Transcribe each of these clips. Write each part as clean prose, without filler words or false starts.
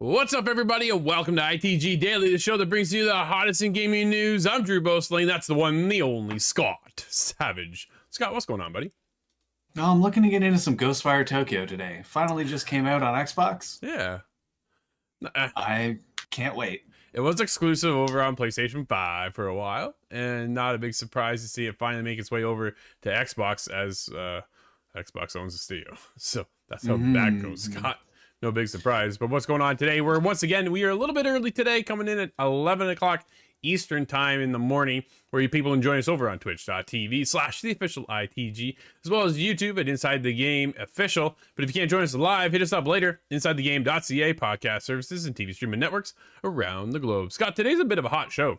What's up, everybody, and welcome to ITG Daily, the show that brings you the hottest in gaming news. I'm Drew Bosling. That's the one, the only Scott Savage. Scott, what's going on, buddy? No, I'm looking to get into some Ghostwire Tokyo today. Finally just came out on Xbox. Yeah. I can't wait. It was exclusive over on PlayStation 5 for a while, and not a big surprise to see it finally make its way over to Xbox as Xbox owns the studio. So that's how that goes, Scott. No big surprise. But what's going on today? We are a little bit early today, coming in at 11 o'clock Eastern time in the morning, where you people can join us over on twitch.tv/theofficial ITG, as well as YouTube at Inside the Game Official. But if you can't join us live, hit us up later. InsideTheGame.ca podcast services and TV streaming networks around the globe. Scott, today's a bit of a hot show.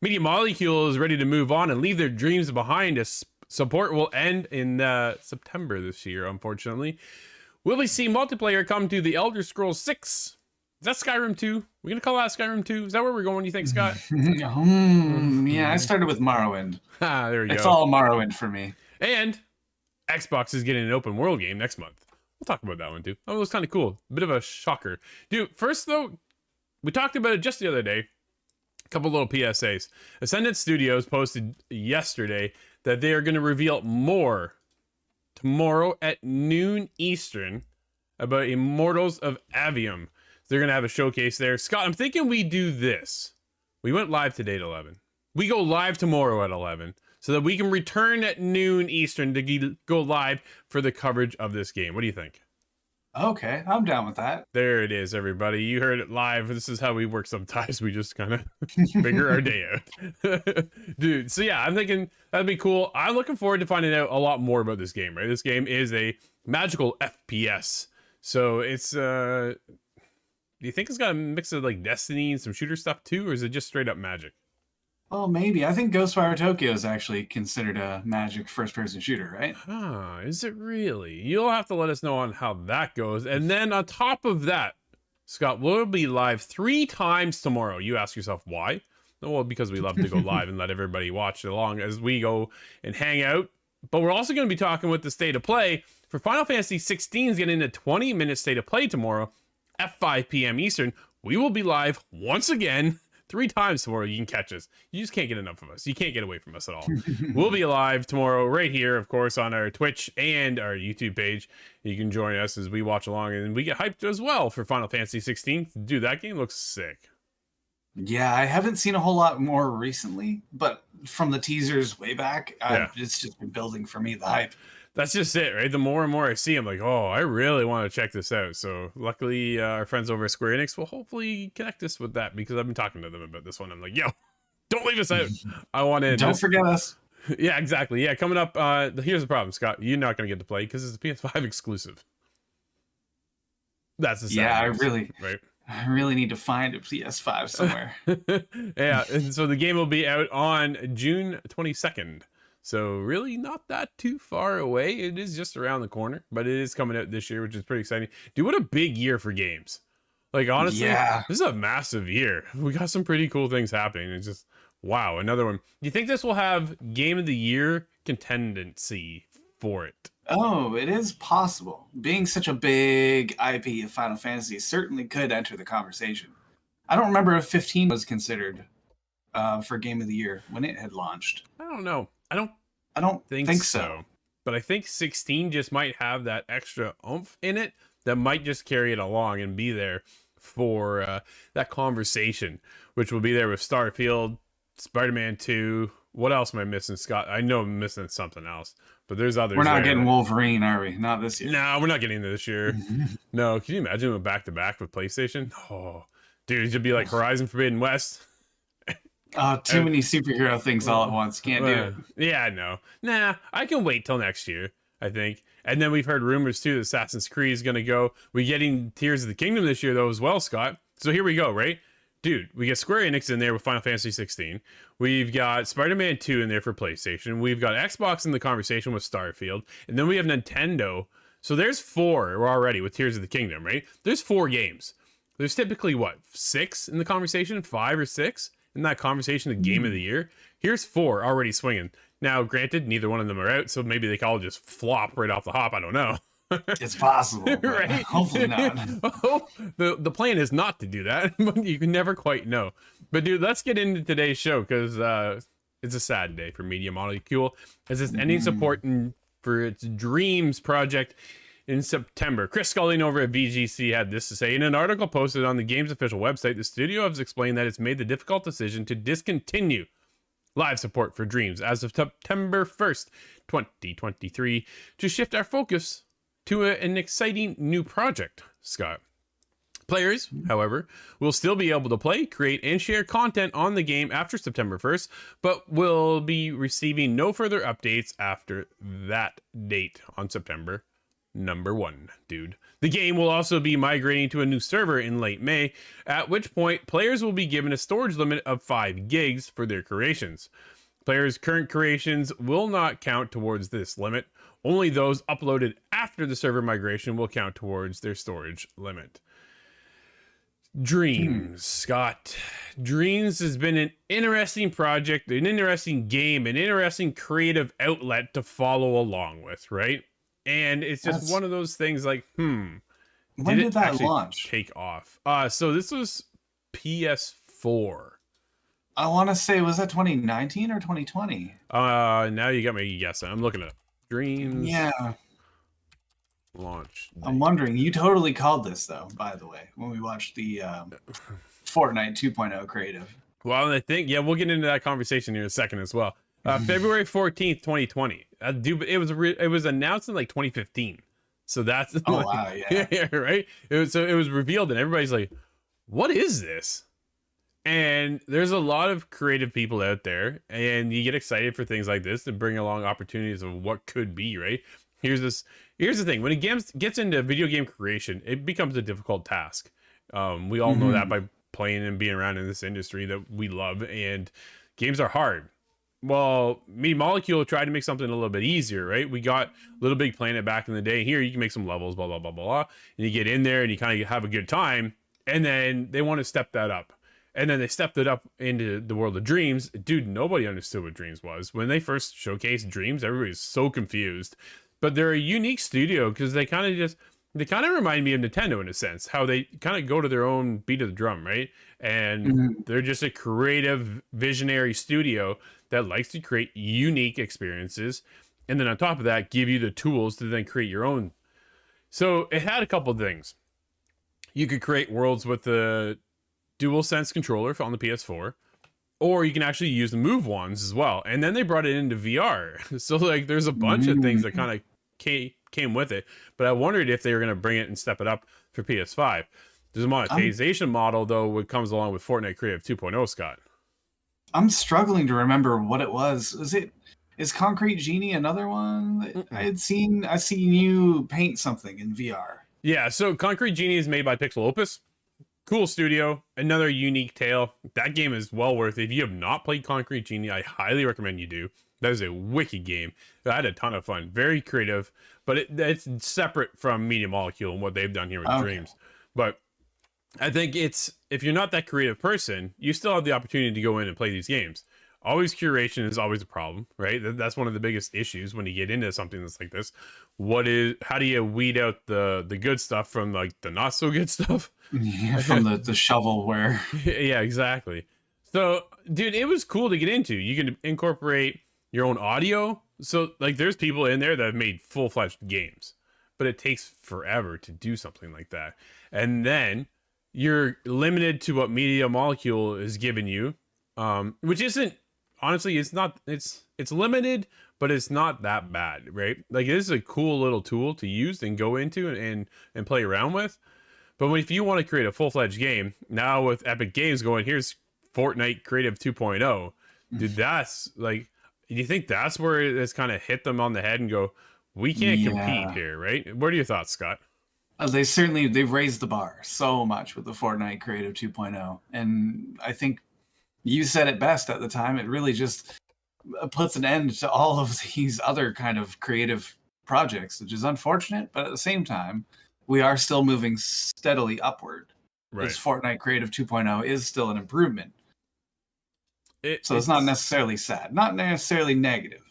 Media Molecule is ready to move on and leave their dreams behind. As support will end in September this year, unfortunately. Will we see multiplayer come to the Elder Scrolls 6? Is that Skyrim 2? We're going to call that Skyrim 2? Is that where we're going, you think, Scott? Yeah, I started with Morrowind. There we go. It's all Morrowind for me. And Xbox is getting an open world game next month. We'll talk about that one too. That was kind of cool. Bit of a shocker. Dude, first though, we talked about it just the other day. A couple little PSAs. Ascendant Studios posted yesterday that they are going to reveal more tomorrow at noon Eastern about Immortals of Avium. They're going to have a showcase there. Scott, I'm thinking we do this. We went live today at 11. We go live tomorrow at 11 so that we can return at noon Eastern to go live for the coverage of this game. What do you think? Okay, I'm down with that. There it is, everybody. You heard it live. This is how we work sometimes. We just kind of figure our day out. Dude, so yeah, I'm thinking that'd be cool. I'm looking forward to finding out a lot more about this game, right? This game is a magical FPS. So it's, do you think it's got a mix of like Destiny and some shooter stuff too? Or is it just straight up magic? Well, maybe. I think Ghostwire Tokyo is actually considered a magic first-person shooter, right? Huh, is it really? You'll have to let us know on how that goes. And then on top of that, Scott, we'll be live 3 times tomorrow. You ask yourself why? Well, because we love to go live and let everybody watch along as we go and hang out. But we're also going to be talking with the state of play for Final Fantasy 16 is getting a 20-minute state of play tomorrow at 5 p.m. Eastern. We will be live once again 3 times tomorrow. You can catch us. You just can't get enough of us. You can't get away from us at all. We'll be live tomorrow right here, of course, on our Twitch and our YouTube page. You can join us as we watch along, and we get hyped as well for Final Fantasy 16. Dude, that game looks sick. Yeah, I haven't seen a whole lot more recently, but from the teasers way back, it's just been building for me, the hype. That's just it, right? The more and more I see, I'm like, oh, I really want to check this out. So luckily, our friends over at Square Enix will hopefully connect us with that, because I've been talking to them about this one. I'm like, yo, don't leave us out. I want to. Don't forget us. Yeah, exactly. Yeah, coming up. Here's the problem, Scott. You're not going to get to play because it's a PS5 exclusive. That's the I really need to find a PS5 somewhere. Yeah, and so the game will be out on June 22nd. So really not that too far away. It is just around the corner, but it is coming out this year, which is pretty exciting. Dude, what a big year for games. Like, honestly, This is a massive year. We got some pretty cool things happening. It's just, wow, another one. Do you think this will have Game of the Year contendency for it? Oh, it is possible. Being such a big IP of Final Fantasy certainly could enter the conversation. I don't remember if 15 was considered for Game of the Year when it had launched. I don't know. I don't think so. But I think 16 just might have that extra oomph in it that might just carry it along and be there for that conversation, which will be there with Starfield, Spider-Man 2. What else am I missing, Scott? I know I'm missing something else, but there's others. We're not getting Wolverine, are we? Not this year. No, we're not getting it this year. No, can you imagine a back-to-back with PlayStation? Oh, dude, it should be like Horizon Forbidden West. Oh, too many superhero things all at once. Can't do it. Yeah, no. Nah, I can wait till next year, I think. And then we've heard rumors, too, that Assassin's Creed is going to go. We're getting Tears of the Kingdom this year, though, as well, Scott. So here we go, right? Dude, we get Square Enix in there with Final Fantasy 16. We've got Spider-Man 2 in there for PlayStation. We've got Xbox in the conversation with Starfield. And then we have Nintendo. So there's 4 already with Tears of the Kingdom, right? There's 4 games. There's typically, 6 in the conversation? 5 or 6? In that conversation, the Game of the Year. Here's 4 already swinging. Now, granted, neither one of them are out, so maybe they can all just flop right off the hop. I don't know. It's possible, right? Hopefully not. Oh, the plan is not to do that, but you can never quite know. But dude, let's get into today's show, because it's a sad day for Media Molecule, as it's ending support for its Dreams project in September. Chris Sculling over at VGC had this to say. In an article posted on the game's official website, the studio has explained that it's made the difficult decision to discontinue live support for Dreams as of September 1st, 2023, to shift our focus to an exciting new project, Scott. Players, however, will still be able to play, create, and share content on the game after September 1st, but will be receiving no further updates after that date on September number 1, dude. The game will also be migrating to a new server in late May, at which point players will be given a storage limit of 5 gigs for their creations. Players' current creations will not count towards this limit. Only those uploaded after the server migration will count towards their storage limit. Hmm. Dreams, Scott. Dreams has been an interesting project, an interesting game, an interesting creative outlet to follow along with, right? And it's just That's one of those things like, did when it did that actually launch? take off? So this was PS4. I want to say, was that 2019 or 2020? Now you got me guessing. I'm looking at Dreams Yeah, launch I'm date. wondering. You totally called this, though, by the way, when we watched the Fortnite 2.0 creative. Well, I think we'll get into that conversation here in a second as well. February 14th, 2020. It was announced in like 2015. So that's Oh, like, wow, yeah. yeah, right. It was revealed, and everybody's like, "What is this?" And there's a lot of creative people out there, and you get excited for things like this to bring along opportunities of what could be. Right. Here's this. Here's the thing: when it gets into video game creation, it becomes a difficult task. We all know that Hmm. by playing and being around in this industry that we love, and games are hard. Well, Me Molecule tried to make something a little bit easier, right? We got Little Big Planet back in the day. Here, you can make some levels, blah blah blah blah blah, and you get in there and you kind of have a good time. And then they want to step that up, and then they stepped it up into the world of Dreams. Dude, nobody understood what Dreams was when they first showcased Dreams. Everybody was so confused, but they're a unique studio because they kind of remind me of Nintendo in a sense, how they kind of go to their own beat of the drum, right? And Hmm. they're just a creative, visionary studio that likes to create unique experiences. And then on top of that, give you the tools to then create your own. So it had a couple of things. You could create worlds with the dual sense controller on the PS4, or you can actually use the move wands as well. And then they brought it into VR. So like there's a bunch of things that kind of came with it. But I wondered if they were going to bring it and step it up for PS5. There's a I'm monetization model though, what comes along with Fortnite Creative 2.0, Scott. I'm struggling to remember what it was. Is Concrete Genie another one that I Mm-mm. had seen? I seen you paint something in VR. Yeah, so Concrete Genie is made by Pixel Opus. Cool studio, another unique tale. That game is well worth it. If you have not played Concrete Genie, I highly recommend you do. That is a wicked game. I had a ton of fun. Very creative, but it's separate from Media Molecule and what they've done here with Okay. Dreams. But I think it's if you're not that creative person, you still have the opportunity to go in and play these games. Always curation is always a problem, right? That's one of the biggest issues when you get into something that's like this. How do you weed out the good stuff from like the not so good stuff? Yeah, from the shovelware. Yeah, exactly. So, dude, it was cool to get into. You can incorporate your own audio. So, like, there's people in there that have made full-fledged games, but it takes forever to do something like that. And then you're limited to what Media Molecule is giving you, which isn't honestly, it's limited, but it's not that bad, right? Like, this is a cool little tool to use and go into and play around with. But if you want to create a full-fledged game, now with Epic Games going, here's Fortnite Creative 2.0, dude, that's like, do you think that's where it's kind of hit them on the head and go, we can't compete Yeah. here, right? What are your thoughts, Scott? They've raised the bar so much with the Fortnite Creative 2.0, and I think you said it best at the time. It really just puts an end to all of these other kind of creative projects, which is unfortunate, but at the same time, we are still moving steadily upward. Right. This Fortnite Creative 2.0 is still an improvement. So it's not It's necessarily sad, not necessarily negative.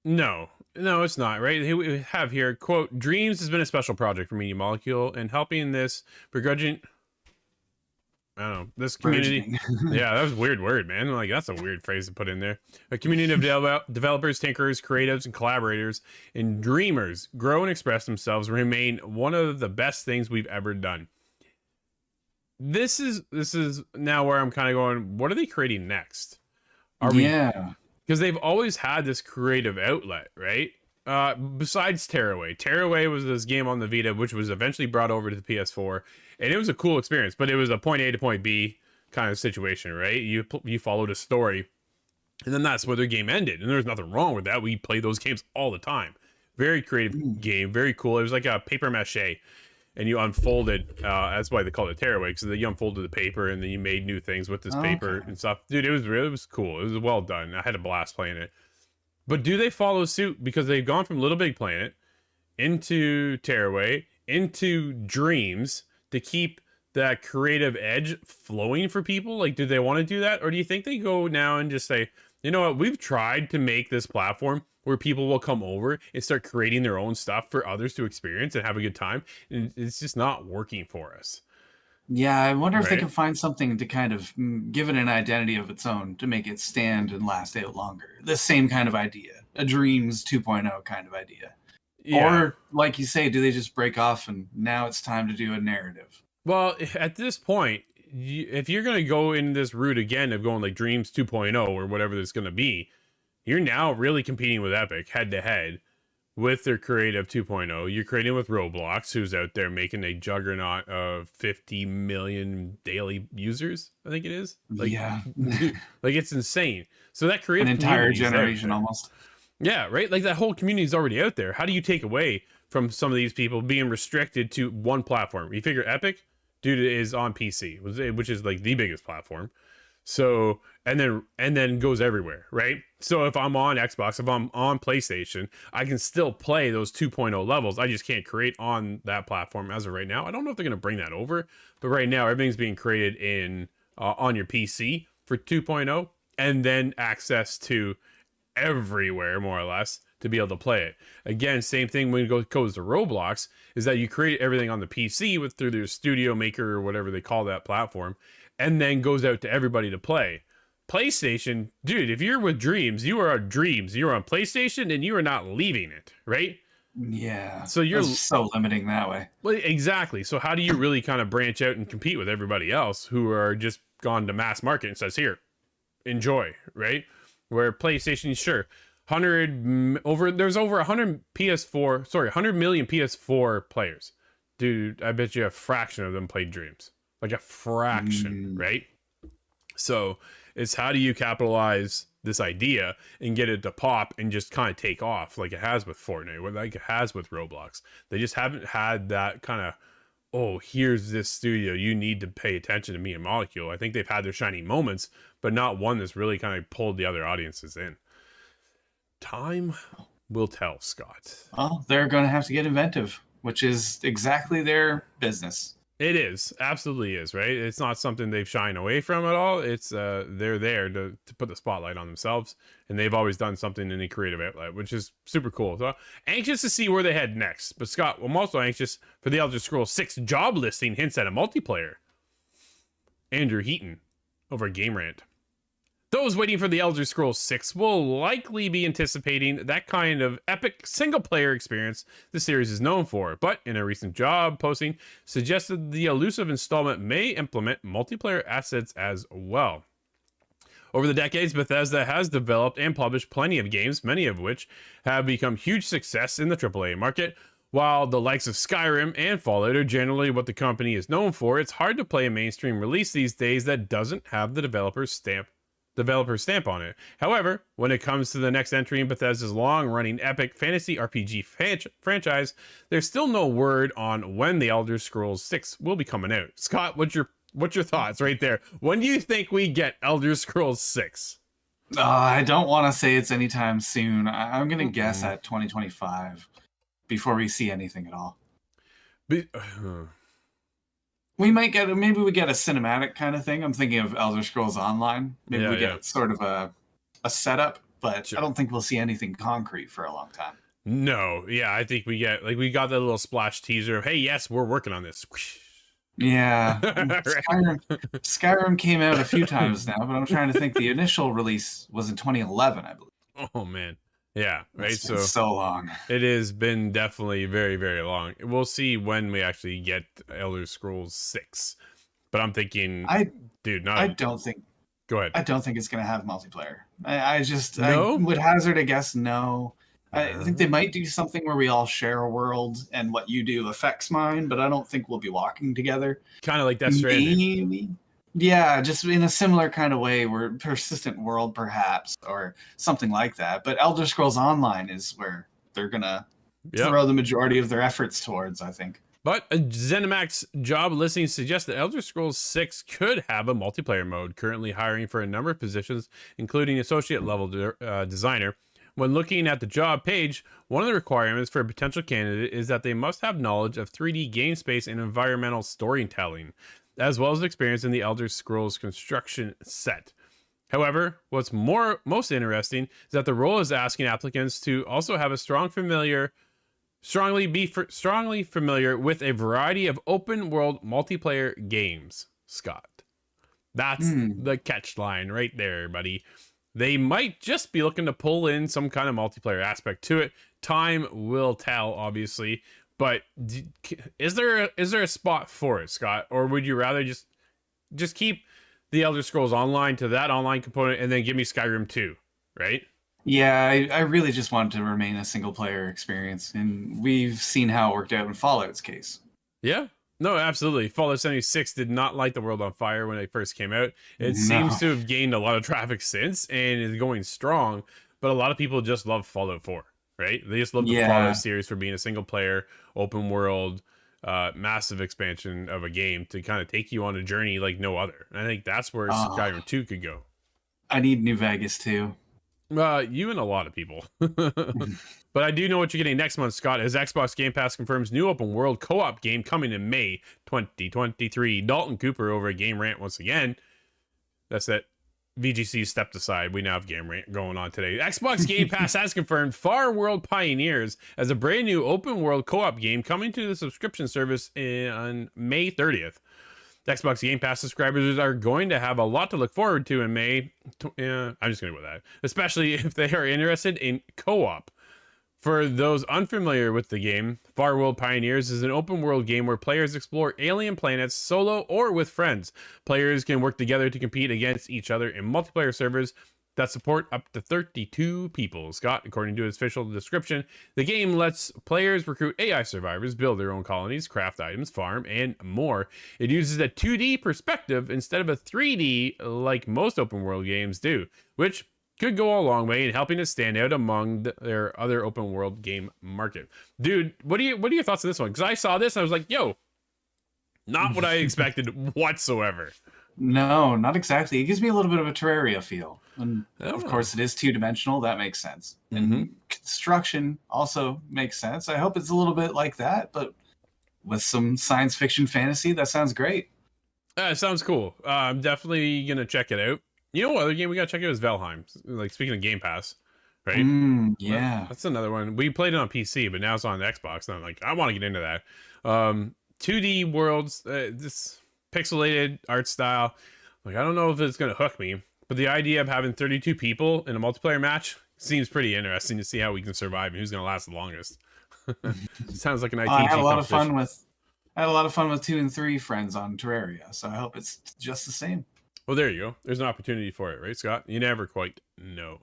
no, it's not, right? We have here, quote, Dreams has been a special project for Media Molecule and helping this begrudging, I don't know, this community. Burgeoning. Yeah, that was a weird word, man. Like, that's a weird phrase to put in there. A community of developers, thinkers, creatives, and collaborators and dreamers grow and express themselves and remain one of the best things we've ever done. This is now where I'm kind of going, what are they creating next? Are we Yeah. because they've always had this creative outlet, right? Besides Tearaway. Tearaway was this game on the Vita, which was eventually brought over to the PS4, and it was a cool experience, but it was a point A to point B kind of situation, right? You followed a story, and then that's where their game ended, and there's nothing wrong with that. We play those games all the time. Very creative Mm. game, very cool. It was like a paper mache, and you unfolded. That's why they called it Tearaway, because you unfolded the paper, and then you made new things with this paper Okay. and stuff. Dude, it was cool. It was well done. I had a blast playing it. But do they follow suit because they've gone from Little Big Planet into Tearaway into Dreams to keep that creative edge flowing for people? Like, do they want to do that? Or do you think they go now and just say, you know what, we've tried to make this platform where people will come over and start creating their own stuff for others to experience and have a good time, and it's just not working for us. Yeah, I wonder if they Right? can find something to kind of give it an identity of its own to make it stand and last out longer. The same kind of idea, a Dreams 2.0 kind of idea. Yeah. Or, like you say, do they just break off and now it's time to do a narrative? Well, at this point, if you're going to go in this route again of going like Dreams 2.0 or whatever this going to be, you're now really competing with Epic head to head with their creative 2.0. You're creating with Roblox, who's out there making a juggernaut of 50 million daily users, I think it is. Like, yeah. like it's insane. So that creative An entire community is out generation there. almost. Yeah, right? Like that whole community is already out there. How do you take away from some of these people being restricted to one platform? You figure Epic, dude, is on PC, which is like the biggest platform. So, and then goes everywhere, right? So if I'm on Xbox, if I'm on PlayStation, I can still play those 2.0 levels. I just can't create on that platform as of right now. I don't know if they're going to bring that over, but right now everything's being created in on your PC for 2.0, and then access to everywhere more or less to be able to play it. Again, same thing when it goes to Roblox, is that you create everything on the PC with through their studio maker or whatever they call that platform, and then goes out to everybody to play. PlayStation, dude, if you're with Dreams, you are on Dreams, you're on PlayStation, and you are not leaving it, right? Yeah. So you're so limiting that way. Well, exactly. So how do you really kind of branch out and compete with everybody else who are just gone to mass market and says, here, enjoy, right? Where PlayStation, sure, there's over 100 million PS4 players. Dude, I bet you a fraction of them played Dreams. Like a fraction, right? So it's how do you capitalize this idea and get it to pop and just kind of take off like it has with Fortnite, like it has with Roblox. They just haven't had that kind of, oh, here's this studio, you need to pay attention to me and Molecule. I think they've had their shining moments, but not one that's really kind of pulled the other audiences in. Time will tell, Scott. Well, they're going to have to get inventive, which is exactly their business. It is, absolutely is, right? It's not something they've shied away from at all. It's they're there to put the spotlight on themselves, and they've always done something in a creative outlet, which is super cool. So anxious to see where they head next. But Scott, I'm also anxious for the Elder Scrolls 6 job listing hints at a multiplayer. Andrew Heaton over Game Rant. Those waiting for the Elder Scrolls 6 will likely be anticipating that kind of epic single-player experience the series is known for, but in a recent job posting, suggested the elusive installment may implement multiplayer assets as well. Over the decades, Bethesda has developed and published plenty of games, many of which have become huge success in the AAA market. While the likes of Skyrim and Fallout are generally what the company is known for, it's hard to play a mainstream release these days that doesn't have the developer stamp on it. However, when it comes to the next entry in Bethesda's long-running epic fantasy RPG franchise, there's still no word on when the Elder Scrolls 6 will be coming out. Scott, what's your thoughts right there? When do you think we get Elder Scrolls 6? I don't want to say it's anytime soon. I'm going to guess at 2025 before we see anything at all. We might get maybe we get a cinematic kind of thing. I'm thinking of Elder Scrolls Online. Maybe we get sort of a setup, but sure. I don't think we'll see anything concrete for a long time. No, yeah, I think we got that little splash teaser of, hey, yes, we're working on this. Yeah, Skyrim came out a few times now, but I'm trying to think. The initial release was in 2011, I believe. Oh man, yeah, right. It's been so long. It has been definitely very, very long. We'll see when we actually get Elder Scrolls 6, but I'm thinking, I don't think. Go ahead. I don't think it's going to have multiplayer. I No? would hazard a guess. No. I think they might do something where we all share a world and what you do affects mine, but I don't think we'll be walking together. Kind of like Death Stranding. Maybe. Yeah, just in a similar kind of way, where persistent world perhaps, or something like that. But Elder Scrolls Online is where they're going to throw the majority of their efforts towards, I think. But a ZeniMax job listing suggests that Elder Scrolls 6 could have a multiplayer mode, currently hiring for a number of positions, including associate level designer. When looking at the job page, one of the requirements for a potential candidate is that they must have knowledge of 3D game space and environmental storytelling. as well as experience in the Elder Scrolls construction set. However, what's most interesting is that the role is asking applicants to also have a strongly familiar with a variety of open world multiplayer games. Scott, that's the catch line right there, buddy. They might just be looking to pull in some kind of multiplayer aspect to it. Time will tell, obviously. But is there a spot for it, Scott, or would you rather just keep the Elder Scrolls Online to that online component and then give me Skyrim 2, right? Yeah, I really just want it to remain a single player experience, and we've seen how it worked out in Fallout's case. Yeah. No, absolutely. Fallout 76 did not light the world on fire when it first came out. It seems to have gained a lot of traffic since and is going strong, but a lot of people just love Fallout 4, right? They just love the Fallout series for being a single player, open world, massive expansion of a game to kind of take you on a journey like no other. And I think that's where Skyrim 2 could go. I need New Vegas too. You and a lot of people. But I do know what you're getting next month, Scott, as Xbox Game Pass confirms new open world co-op game coming in May 2023. Dalton Cooper over at Game Rant once again. That's it. VGC stepped aside. We now have Game Rant going on today. Xbox Game Pass has confirmed Far World Pioneers as a brand new open world co-op game coming to the subscription service on May 30th. Xbox Game Pass subscribers are going to have a lot to look forward to in May. I'm just going to go with that. Especially if they are interested in co-op. For those unfamiliar with the game, Far World Pioneers is an open world game where players explore alien planets solo or with friends. Players can work together to compete against each other in multiplayer servers that support up to 32 people. Scott, according to its official description, the game lets players recruit AI survivors, build their own colonies, craft items, farm, and more. It uses a 2D perspective instead of a 3D like most open world games do, which could go a long way in helping it stand out among their other open world game market. Dude, what are your thoughts on this one? Because I saw this and I was like, yo, not what I expected whatsoever. No, not exactly. It gives me a little bit of a Terraria feel. And of course, it is two-dimensional. That makes sense. And construction also makes sense. I hope it's a little bit like that, but with some science fiction fantasy, that sounds great. Sounds cool. I'm definitely going to check it out. You know what other game we got to check out is Valheim. Like, speaking of Game Pass, right? Yeah. That's another one. We played it on PC, but now it's on Xbox. And I'm like, I want to get into that. 2D worlds, this pixelated art style. Like, I don't know if it's going to hook me, but the idea of having 32 people in a multiplayer match seems pretty interesting to see how we can survive and who's going to last the longest. Sounds like an ITG I had a lot of fun with 2 and 3 friends on Terraria, so I hope it's just the same. Well, there you go. There's an opportunity for it, right, Scott? You never quite know.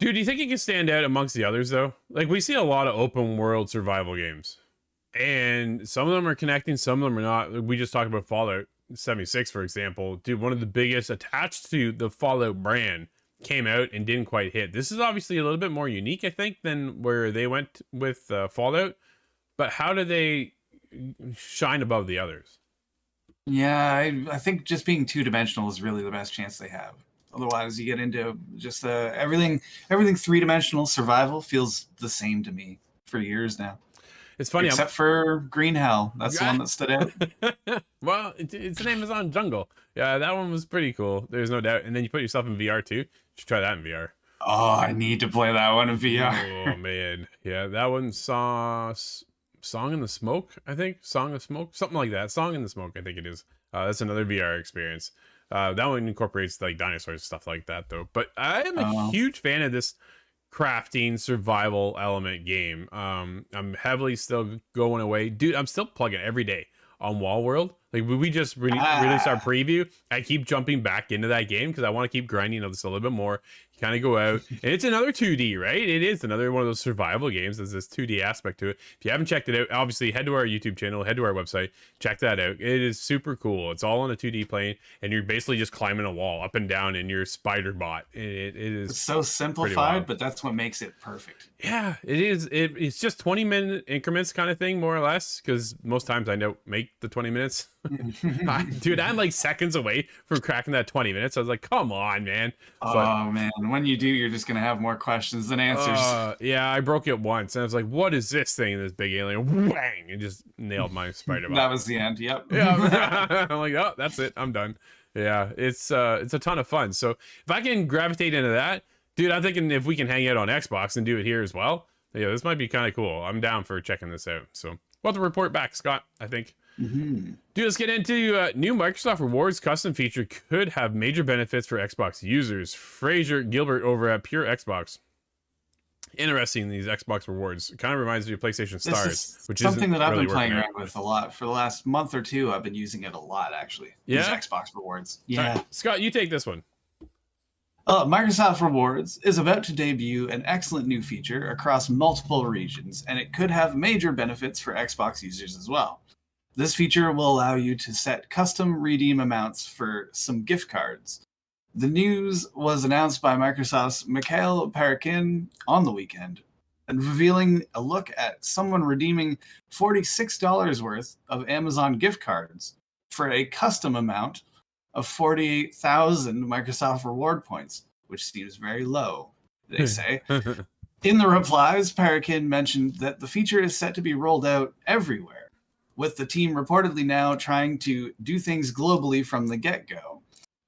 Dude, do you think it can stand out amongst the others, though? Like, we see a lot of open world survival games, and some of them are connecting, some of them are not. We just talked about Fallout 76, for example. Dude, one of the biggest attached to the Fallout brand came out and didn't quite hit. This is obviously a little bit more unique, I think, than where they went with Fallout. But how do they shine above the others? Yeah, I think just being two-dimensional is really the best chance they have. Otherwise, you get into just everything 3-dimensional survival feels the same to me for years now. It's funny, except for Green Hell. That's the one that stood out. Well, it's an Amazon jungle. Yeah, that one was pretty cool. There's no doubt. And then you put yourself in VR too. You should try that in VR. Oh, I need to play that one in VR. Oh man, yeah, that one saw Song in the Smoke, I think. Song of Smoke, something like that. Song in the Smoke, I think it is. That's another VR experience. That one incorporates like dinosaurs, stuff like that, though. But I am a huge fan of this crafting survival element game. I'm heavily still going away. Dude, I'm still plugging every day on Wall World. Like, we just released our preview. I keep jumping back into that game because I want to keep grinding this a little bit more. You kind of go out, and it's another 2D, right? It is another one of those survival games. There's this 2D aspect to it. If you haven't checked it out, obviously head to our YouTube channel, head to our website, check that out. It is super cool. It's all on a 2D plane, and you're basically just climbing a wall up and down in your spider bot. It is it's so simplified, but that's what makes it perfect. Yeah, it is. It's just 20-minute increments kind of thing, more or less, because most times I don't make the 20 minutes. Dude, I'm like seconds away from cracking that 20 minutes. I was like, come on, man. Oh, man. And when you do, you're just going to have more questions than answers. Yeah, I broke it once, and I was like, "What is this thing?" And this big alien, whang, and just nailed my spider bot. That was the end. Yep. Yeah, I'm like, oh, that's it. I'm done. Yeah, it's a ton of fun. So if I can gravitate into that, dude, I'm thinking if we can hang out on Xbox and do it here as well, yeah, this might be kind of cool. I'm down for checking this out. So we'll have to report back, Scott, I think. Mm-hmm. Dude, let's get into new Microsoft Rewards custom feature could have major benefits for Xbox users. Fraser Gilbert over at Pure Xbox. Interesting, these Xbox Rewards. It kind of reminds me of PlayStation Stars, which is something that I've really been playing working around with a lot for the last month or two. I've been using it a lot, actually. Yeah? These Xbox Rewards. Yeah. Right. Scott, you take this one. Microsoft Rewards is about to debut an excellent new feature across multiple regions, and it could have major benefits for Xbox users as well. This feature will allow you to set custom redeem amounts for some gift cards. The news was announced by Microsoft's Mikhail Parakin on the weekend, and revealing a look at someone redeeming $46 worth of Amazon gift cards for a custom amount of 48,000 Microsoft reward points, which seems very low, they say. In the replies, Parakin mentioned that the feature is set to be rolled out everywhere, with the team reportedly now trying to do things globally from the get-go.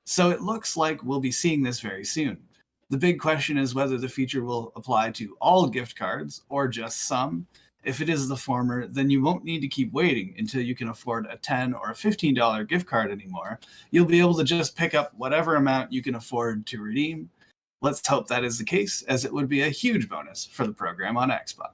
So it looks like we'll be seeing this very soon. The big question is whether the feature will apply to all gift cards or just some. If it is the former, then you won't need to keep waiting until you can afford a $10 or a $15 gift card anymore. You'll be able to just pick up whatever amount you can afford to redeem. Let's hope that is the case, as it would be a huge bonus for the program on Xbox.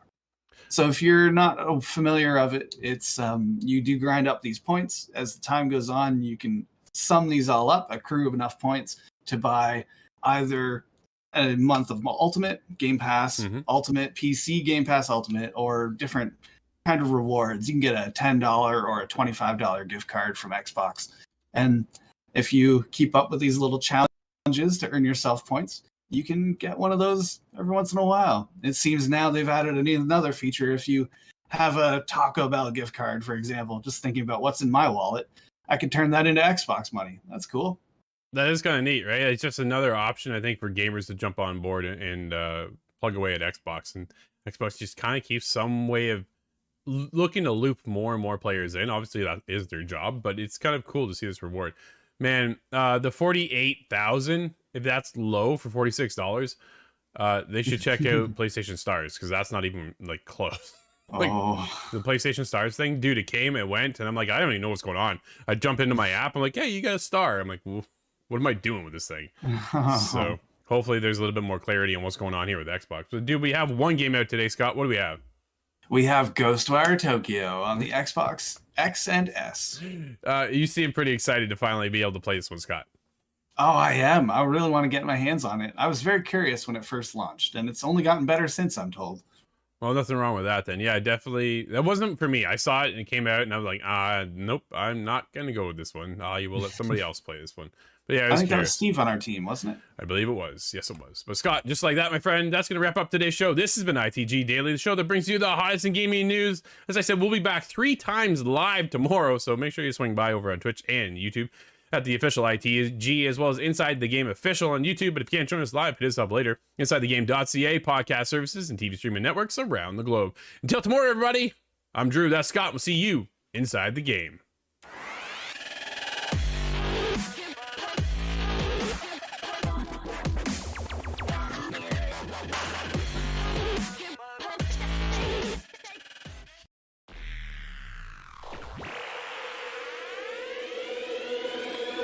So if you're not familiar of it, it's you do grind up these points. As the time goes on, you can sum these all up, accrue enough points to buy either a month of Ultimate, Game Pass, Ultimate, PC Game Pass Ultimate, or different kind of rewards. You can get a $10 or a $25 gift card from Xbox. And if you keep up with these little challenges to earn yourself points, you can get one of those every once in a while. It seems now they've added another feature. If you have a Taco Bell gift card, for example, just thinking about what's in my wallet, I could turn that into Xbox money. That's cool. That is kind of neat, right? It's just another option, I think, for gamers to jump on board and plug away at Xbox. And Xbox just kind of keeps some way of looking to loop more and more players in. Obviously, that is their job, but it's kind of cool to see this reward. Man, the 48,000, if that's low for $46, they should check out PlayStation Stars, because that's not even like close. Like the PlayStation Stars thing, dude, it came, it went, and I'm like, I don't even know what's going on. I jump into my app, I'm like, hey, you got a star. I'm like, well, what am I doing with this thing? So hopefully there's a little bit more clarity on what's going on here with Xbox. But dude, we have one game out today, Scott. What do we have? We have Ghostwire Tokyo on the Xbox X and S. You seem pretty excited to finally be able to play this one, Scott. Oh, I am. I really want to get my hands on it. I was very curious when it first launched, and it's only gotten better since, I'm told. Well, nothing wrong with that then. Yeah, definitely. That wasn't for me. I saw it and it came out and I was like, nope, I'm not going to go with this one. You will let somebody else play this one. But yeah, I think that was Steve on our team, wasn't it? I believe it was. Yes, it was. But Scott, just like that, my friend, that's going to wrap up today's show. This has been ITG Daily, the show that brings you the hottest in gaming news. As I said, we'll be back 3 times live tomorrow. So make sure you swing by over on Twitch and YouTube at the official ITG, as well as Inside the Game official on YouTube. But if you can't join us live, hit us up later. InsideTheGame.ca, podcast services, and TV streaming networks around the globe. Until tomorrow, everybody, I'm Drew. That's Scott. We'll see you inside the game.